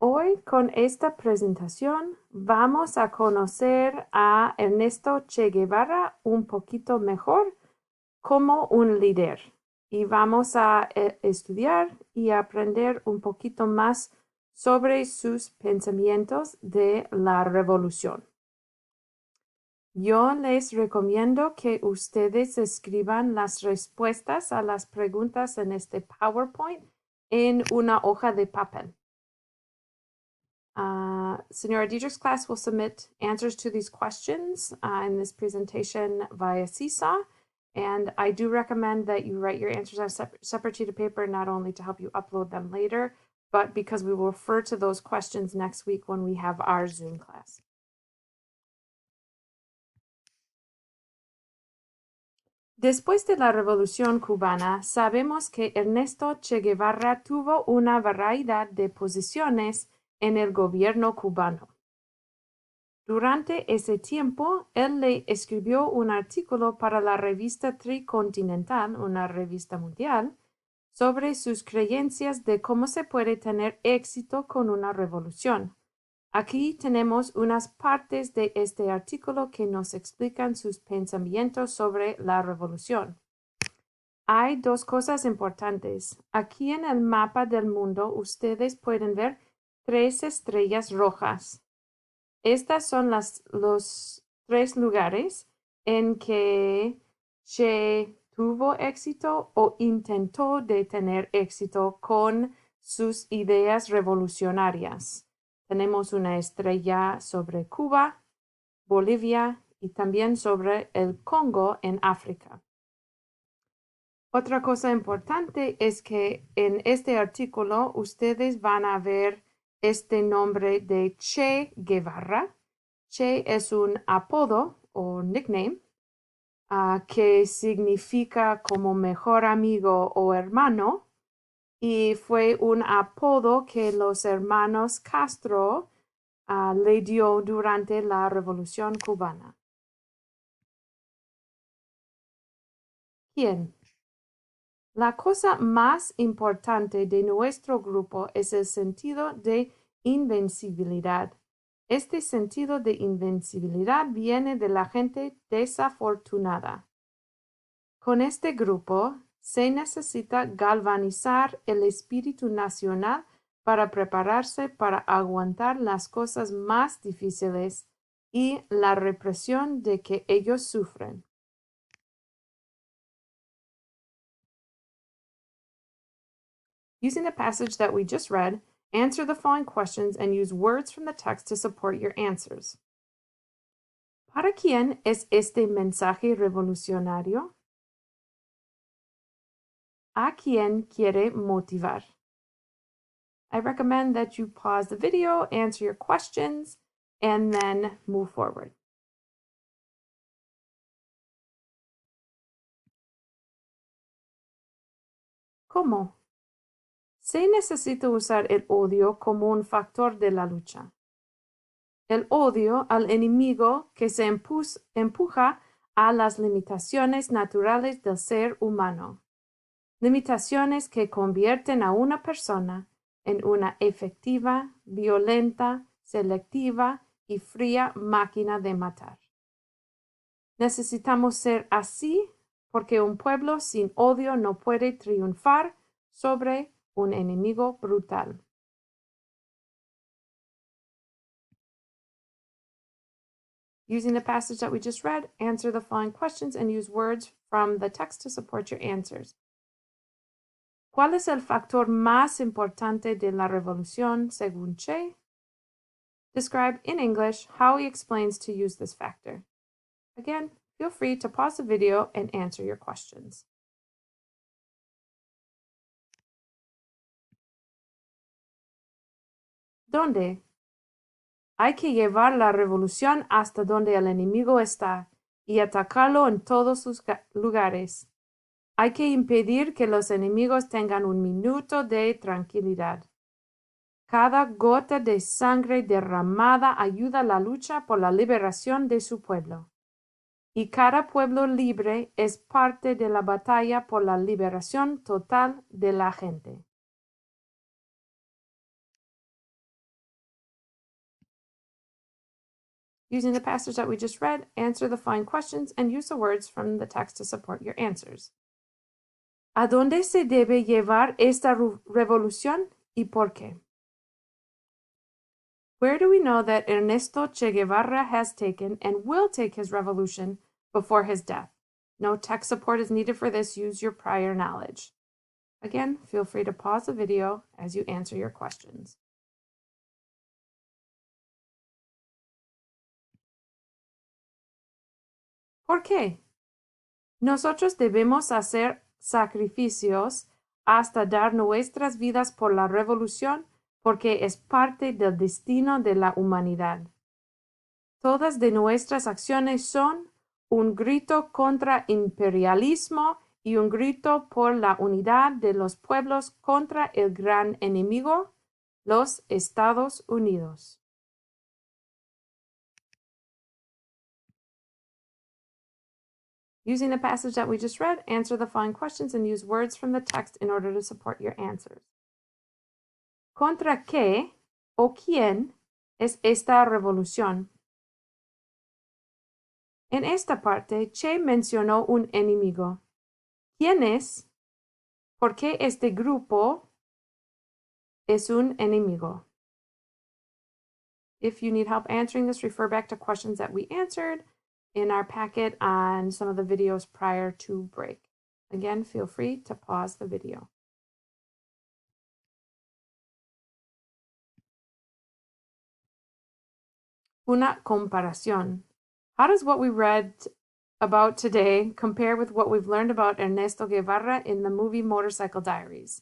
Hoy con esta presentación vamos a conocer a Ernesto Che Guevara un poquito mejor como un líder y vamos a estudiar y aprender un poquito más sobre sus pensamientos de la revolución. Yo les recomiendo que ustedes escriban las respuestas a las preguntas en este PowerPoint en una hoja de papel. Senora Diedrich's class will submit answers to these questions in this presentation via Seesaw. And I do recommend that you write your answers on a separate sheet of paper, not only to help you upload them later, but because we will refer to those questions next week when we have our Zoom class. Después de la Revolución Cubana, sabemos que Ernesto Che Guevara tuvo una variedad de posiciones en el gobierno cubano. Durante ese tiempo, él le escribió un artículo para la revista Tricontinental, una revista mundial, sobre sus creencias de cómo se puede tener éxito con una revolución. Aquí tenemos unas partes de este artículo que nos explican sus pensamientos sobre la revolución. Hay dos cosas importantes. Aquí en el mapa del mundo ustedes pueden ver 3 estrellas rojas. Estas son los 3 lugares en que Che tuvo éxito o intentó de tener éxito con sus ideas revolucionarias. Tenemos una estrella sobre Cuba, Bolivia y también sobre el Congo en África. Otra cosa importante es que en este artículo ustedes van a ver este nombre de Che Guevara. Che es un apodo o nickname que significa como mejor amigo o hermano y fue un apodo que los hermanos Castro le dio durante la Revolución Cubana. ¿Quién? La cosa más importante de nuestro grupo es el sentido de invencibilidad. Este sentido de invencibilidad viene de la gente desafortunada. Con este grupo se necesita galvanizar el espíritu nacional para prepararse para aguantar las cosas más difíciles y la represión de que ellos sufren. Using the passage that we just read, answer the following questions and use words from the text to support your answers. ¿Para quién es este mensaje revolucionario? ¿A quién quiere motivar? I recommend that you pause the video, answer your questions, and then move forward. ¿Cómo? Se necesita usar el odio como un factor de la lucha. El odio al enemigo que se empuja a las limitaciones naturales del ser humano. Limitaciones que convierten a una persona en una efectiva, violenta, selectiva y fría máquina de matar. Necesitamos ser así porque un pueblo sin odio no puede triunfar sobre un enemigo brutal. Using the passage that we just read, answer the following questions and use words from the text to support your answers. ¿Cuál es el factor más importante de la revolución según Che? Describe in English how he explains to use this factor. Again, feel free to pause the video and answer your questions. ¿Dónde? Hay que llevar la revolución hasta donde el enemigo está y atacarlo en todos sus lugares. Hay que impedir que los enemigos tengan un minuto de tranquilidad. Cada gota de sangre derramada ayuda a la lucha por la liberación de su pueblo. Y cada pueblo libre es parte de la batalla por la liberación total de la gente. Using the passage that we just read, answer the following questions and use the words from the text to support your answers. ¿A dónde se debe llevar esta revolución y por qué? Where do we know that Ernesto Che Guevara has taken and will take his revolution before his death? No text support is needed for this. Use your prior knowledge. Again, feel free to pause the video as you answer your questions. ¿Por qué? Nosotros debemos hacer sacrificios hasta dar nuestras vidas por la revolución porque es parte del destino de la humanidad. Todas de nuestras acciones son un grito contra imperialismo y un grito por la unidad de los pueblos contra el gran enemigo, los Estados Unidos. Using the passage that we just read, answer the following questions and use words from the text in order to support your answers. ¿Contra qué o quién es esta revolución? En esta parte, Che mencionó un enemigo. ¿Quién es? ¿Por qué este grupo es un enemigo? If you need help answering this, refer back to questions that we answered in our packet on some of the videos prior to break. Again, feel free to pause the video. Una comparación. How does what we read about today compare with what we've learned about Ernesto Guevara in the movie Motorcycle Diaries?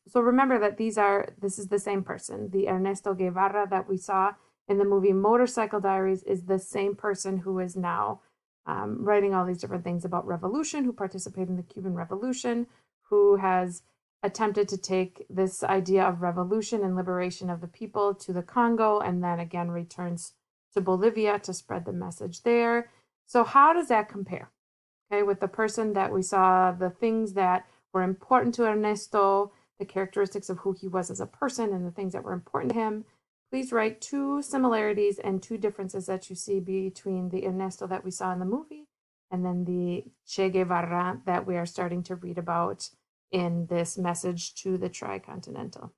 So remember that this is the same person. The Ernesto Guevara that we saw in the movie Motorcycle Diaries is the same person who is now writing all these different things about revolution, who participated in the Cuban Revolution, who has attempted to take this idea of revolution and liberation of the people to the Congo, and then again returns to Bolivia to spread the message there. So how does that compare? Okay, with the person that we saw, the things that were important to Ernesto, the characteristics of who he was as a person, and the things that were important to him. Please write 2 similarities and 2 differences that you see between the Ernesto that we saw in the movie and then the Che Guevara that we are starting to read about in this message to the Tricontinental.